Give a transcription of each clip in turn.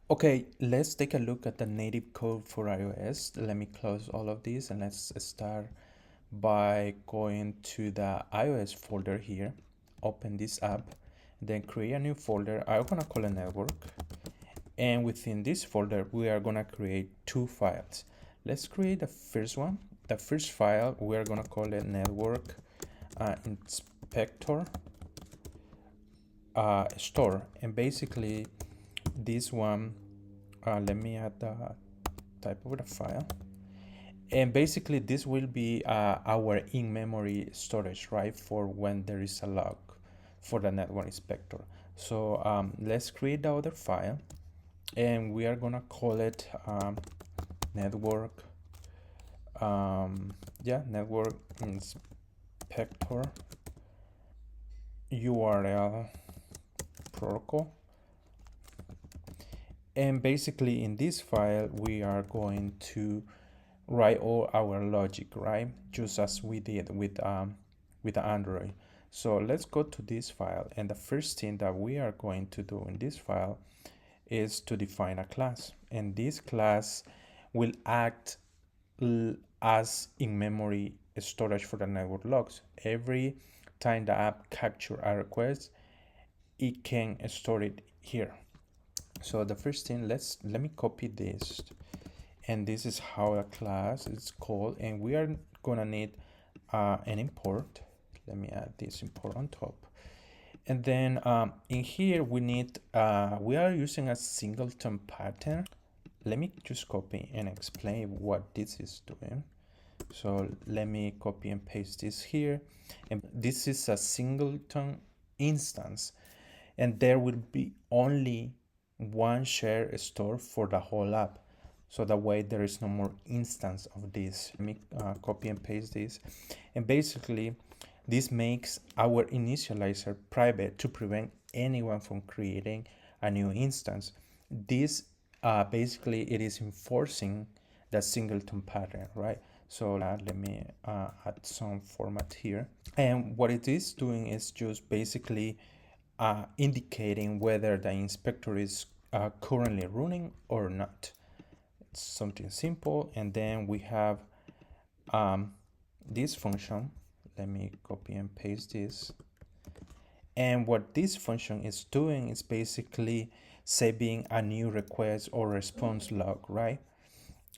Okay, let's take a look at the native code for iOS. Let me close all of these and let's start by going to the iOS folder here. Open this app, then create a new folder. I'm gonna call it network. And within this folder, we are gonna create two files. Let's create the first one. The first file, we are gonna call it network inspector store. And basically this one, let me add the type of the file. And basically this will be our in-memory storage, right, for when there is a log for the network inspector. So let's create the other file, and we are gonna call it network network inspector URL protocol. And basically in this file we are going to write all our logic, right, just as we did with Android. So let's go to this file, and the first thing that we are going to do in this file is to define a class, and this class will act as in-memory storage for the network logs. Every time the app capture a request, it can store it here. So the first thing, let me copy this, and this is how a class is called, and we are gonna need an import. Let me add this import on top, and then in here we need we are using a singleton pattern. Let me just copy and explain what this is doing. So let me copy and paste this here, and this is a singleton instance, and there will be only one share store for the whole app, so that way there is no more instance of this. Let me copy and paste this, and basically this makes our initializer private to prevent anyone from creating a new instance. This basically it is enforcing the singleton pattern, right? So let me add some format here, and what it is doing is just basically indicating whether the inspector is currently running or not. It's something simple. And then we have this function. Let me copy and paste this. And what this function is doing is basically saving a new request or response log, right?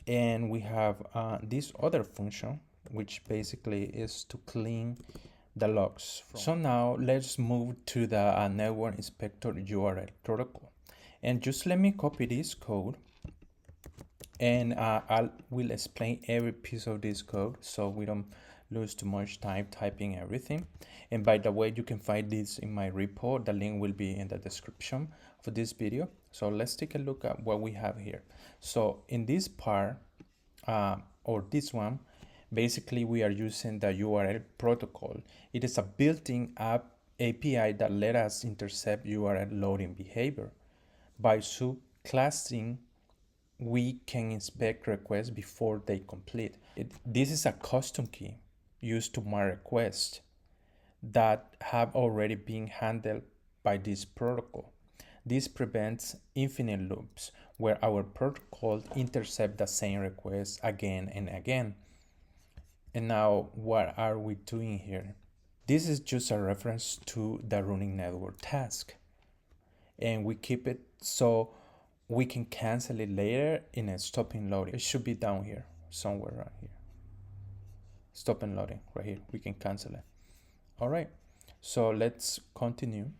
And we have this other function, which basically is to clean the logs. So now let's move to the network inspector URL protocol, and just let me copy this code, and I will explain every piece of this code so we don't lose too much time typing everything. And by the way, you can find this in my repo. The link will be in the description for this video. So let's take a look at what we have here. So in this part or this one, basically we are using the URL protocol. It is a built-in app API that let us intercept URL loading behavior. By subclassing, we can inspect requests before they complete. This is a custom key used to mark requests that have already been handled by this protocol. This prevents infinite loops where our protocol intercepts the same request again and again. And now what are we doing here? This is just a reference to the running network task, and we keep it so we can cancel it later in a stopping loading. It should be down here, somewhere around here. Stop and loading right here. We can cancel it. All right, so let's continue.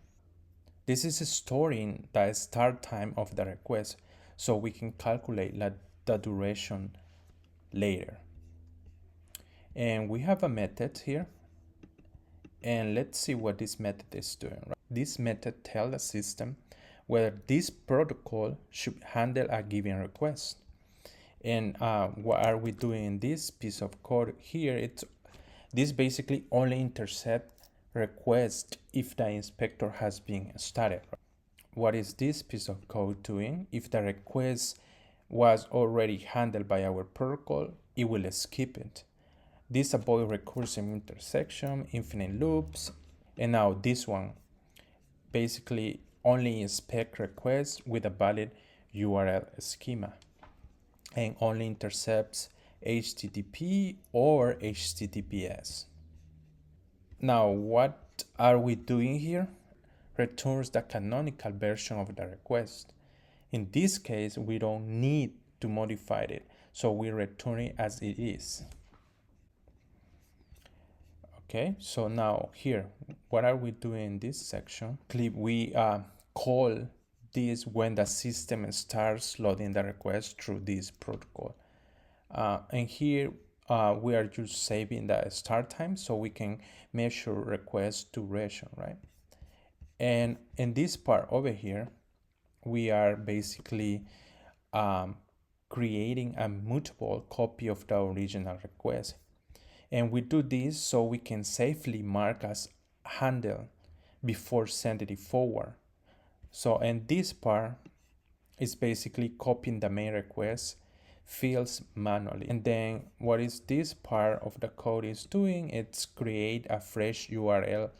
This is storing the start time of the request, so we can calculate the duration later. And we have a method here, and let's see what this method is doing. Right? This method tells the system whether this protocol should handle a given request. And what are we doing in this piece of code here? This basically only intercept request if the inspector has been started. What is this piece of code doing? If the request was already handled by our protocol, it will skip it. This avoids recursive intersection, infinite loops, and now this one basically only inspect requests with a valid URL schema and only intercepts HTTP or HTTPS. Now, what are we doing here? Returns the canonical version of the request. In this case, we don't need to modify it, so we return it as it is. Okay, so now here, what are we doing in this section? We call this when the system starts loading the request through this protocol. And here we are just saving the start time so we can measure request duration, right? And in this part over here, we are basically creating a mutable copy of the original request. And we do this so we can safely mark as handle before sending it forward. So in this part is basically copying the main request fields manually. And then what is this part of the code is doing, it's create a fresh URL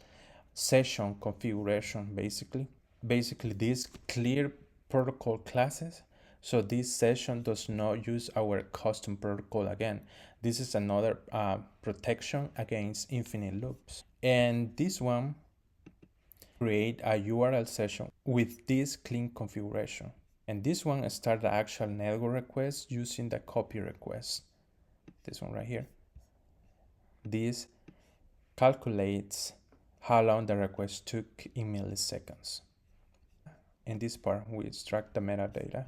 session configuration basically. Basically this clear protocol classes. So this session does not use our custom protocol again. This is another protection against infinite loops. And this one create a URL session with this clean configuration. And this one start the actual network request using the copy request. This one right here. This calculates how long the request took in milliseconds. In this part, we extract the metadata.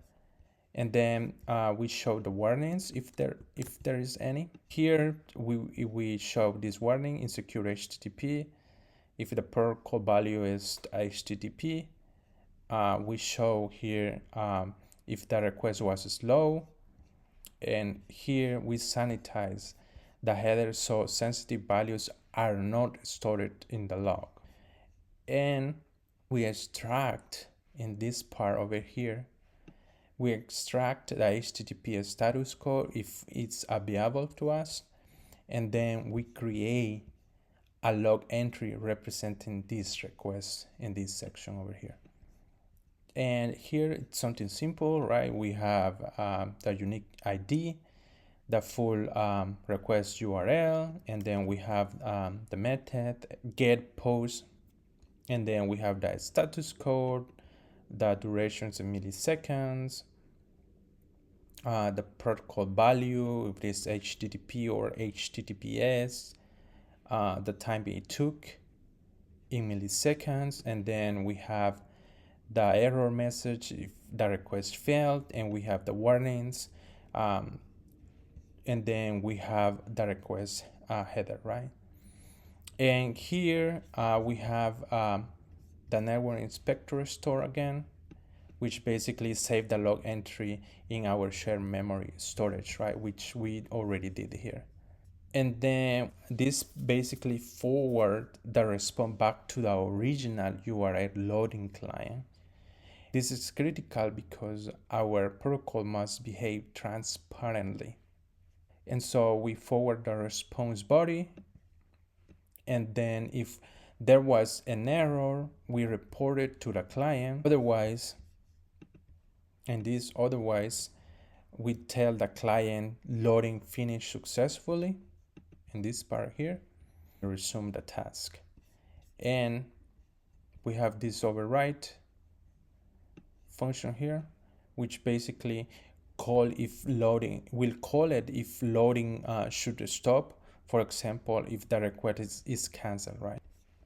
And then we show the warnings if there is any. Here we show this warning: insecure HTTP. If the protocol value is HTTP, we show here if the request was slow, and here we sanitize the header so sensitive values are not stored in the log. And we extract in this part over here, we extract the HTTP status code if it's available to us, and then we create a log entry representing this request in this section over here. And here it's something simple, right? We have the unique ID, the full request URL, and then we have the method get post, and then we have the status code, the durations in milliseconds, the protocol value, if it is HTTP or HTTPS, the time it took in milliseconds, and then we have the error message if the request failed, and we have the warnings, and then we have the request header, right? And here we have the network inspector store again, which basically save the log entry in our shared memory storage, right? Which we already did here. And then this basically forward the response back to the original URL loading client. This is critical because our protocol must behave transparently. And so we forward the response body, and then if there was an error, we report it to the client. Otherwise, we tell the client loading finished successfully in this part here, resume the task. And we have this override function here, which basically call if loading, will call it if loading should stop, for example, if the request is canceled, right?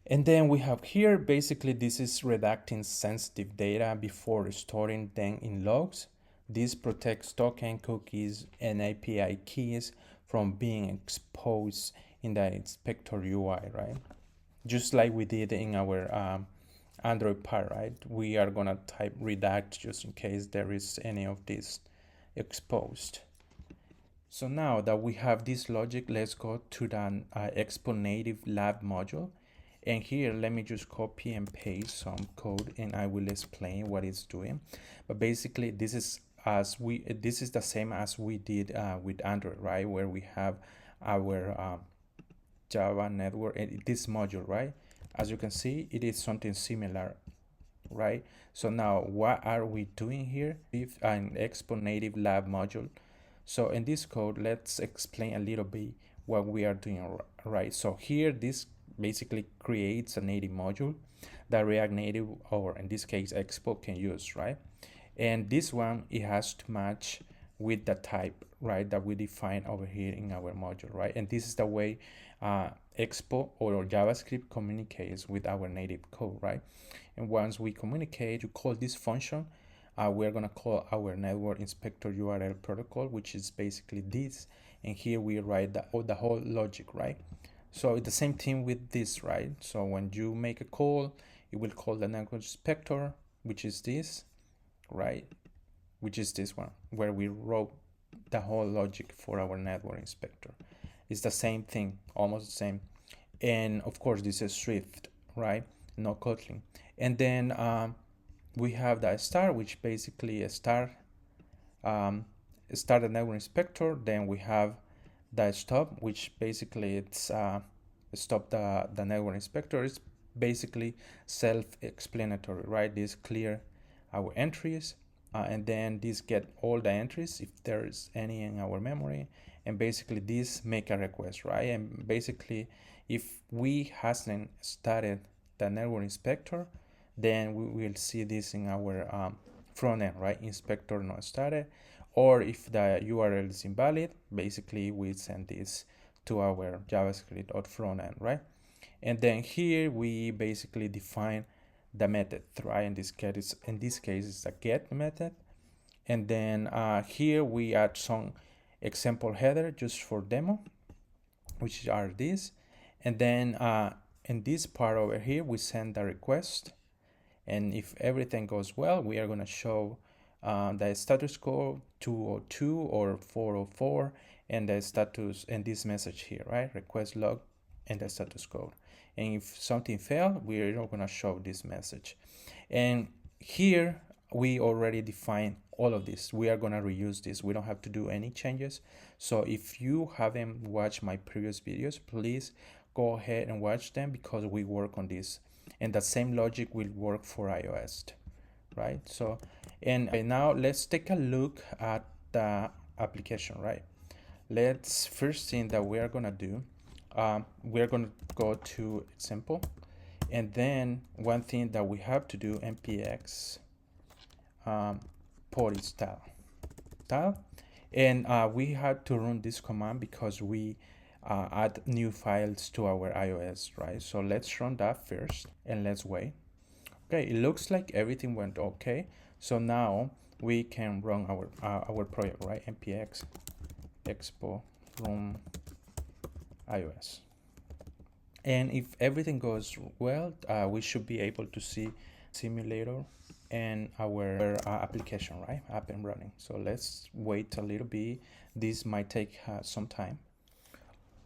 And then we have here, basically this is redacting sensitive data before storing them in logs. This protects token, cookies, and API keys from being exposed in the inspector UI, right? Just like we did in our Android part, right? We are gonna type redact just in case there is any of this exposed. So now that we have this logic, let's go to the Expo native lab module. And here, let me just copy and paste some code, and I will explain what it's doing. But basically, this is the same as we did with Android, right? Where we have our Java network and this module, right? As you can see, it is something similar right? So now what are we doing here? If an Expo native lab module. So in this code, let's explain a little bit what we are doing, right? So here, this basically creates a native module that React Native, or in this case, Expo, can use, right? And this one, it has to match with the type, right, that we define over here in our module, right? And this is the way Expo or JavaScript communicates with our native code, right? And once we communicate, you call this function, we're going to call our network inspector URL protocol, which is basically this. And here we write the whole logic, right? So it's the same thing with this, right? So when you make a call, it will call the network inspector, which is this, right? Which is this one, where we wrote the whole logic for our network inspector. It's the same thing, almost the same. And of course, this is Swift, right? No Kotlin. And then we have the star, which basically a star, start the network inspector. Then we have the stop, which basically it's stop the network inspector. It's basically self-explanatory, right? This clear our entries, and then this get all the entries if there's any in our memory, and basically this make a request, right? And basically if we hasn't started the network inspector, then we will see this in our front end, right? Inspector not started, or if the URL is invalid, basically we send this to our JavaScript or front end, right? And then here we basically define the method, right? In this case, it's a get method. And then here we add some example header just for demo, which are these. And then in this part over here, we send the request. And if everything goes well, we are going to show the status code 202 or 404 and the status and this message here, right? Request log and the status code. And if something failed, we are not going to show this message. And here we already define all of this. We are going to reuse this. We don't have to do any changes. So if you haven't watched my previous videos, please go ahead and watch them, because we work on this, and the same logic will work for iOS, right? So, and now let's take a look at the application, right? Let's first thing that we are gonna do, we're gonna go to example, and then one thing that we have to do, npx port install, and we had to run this command because we add new files to our iOS, right? So let's run that first and let's wait. Okay, it looks like everything went okay. So now we can run our project, right? npx expo run iOS. And if everything goes well, we should be able to see simulator and our application, right, up and running. So let's wait a little bit. This might take some time.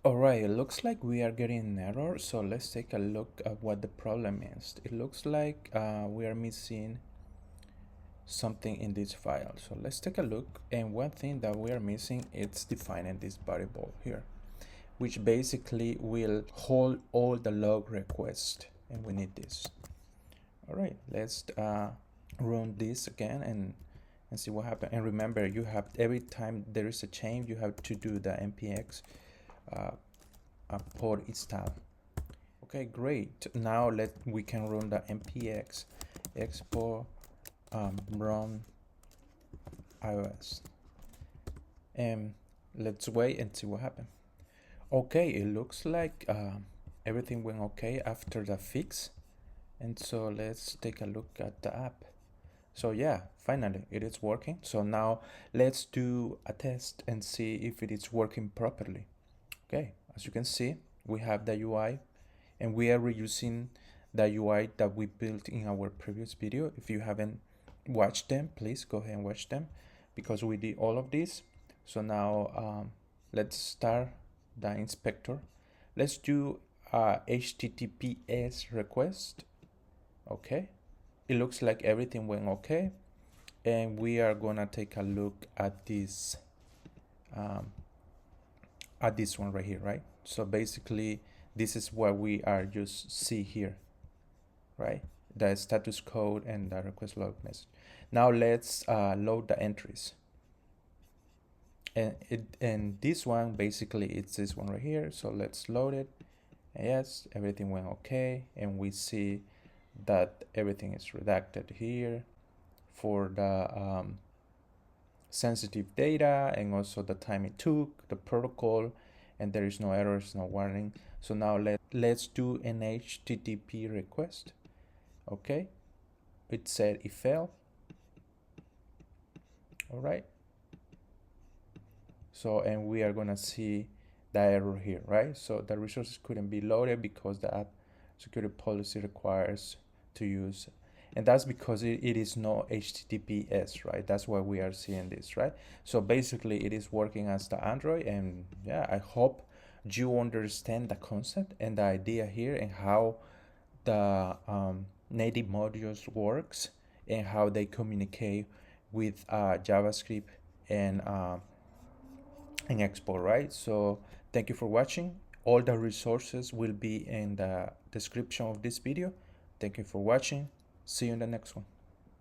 All right, it looks like we are getting an error. So let's take a look at what the problem is. It looks like we are missing something in this file. So let's take a look. And one thing that we are missing is defining this variable here, which basically will hold all the log requests, and we need this. All right, let's run this again and see what happens. And remember, you have, every time there is a change, you have to do the npx port install. Okay, great. Now we can run the npx expo run iOS, and let's wait and see what happens. Okay, it looks like everything went okay after the fix. And so let's take a look at the app. So yeah, finally it is working. So now let's do a test and see if it is working properly. Okay, as you can see, we have the UI, and we are reusing the UI that we built in our previous video. If you haven't watched them, please go ahead and watch them, because we did all of this. So now let's start the inspector. Let's do a HTTPS request. Okay, it looks like everything went okay, and we are gonna take a look at this one right here, right? So basically this is what we are just see here, right? the status code and the request log message. Now let's load the entries. And this one, basically it's this one right here. So let's load it. Yes, everything went okay, and we see that everything is redacted here for the sensitive data, and also the time it took, the protocol, and there is no errors, no warning. So now let's do an HTTP request. Okay, it said it failed. All right, so and we are gonna see the error here, right? So the resources couldn't be loaded because the app security policy requires to use, and that's because it is no HTTPS, right? That's why we are seeing this, right? So basically it is working as the Android, and yeah, I hope you understand the concept and the idea here, and how the native modules works, and how they communicate with JavaScript and Expo, right? So thank you for watching. All the resources will be in the description of this video. Thank you for watching. See you in the next one.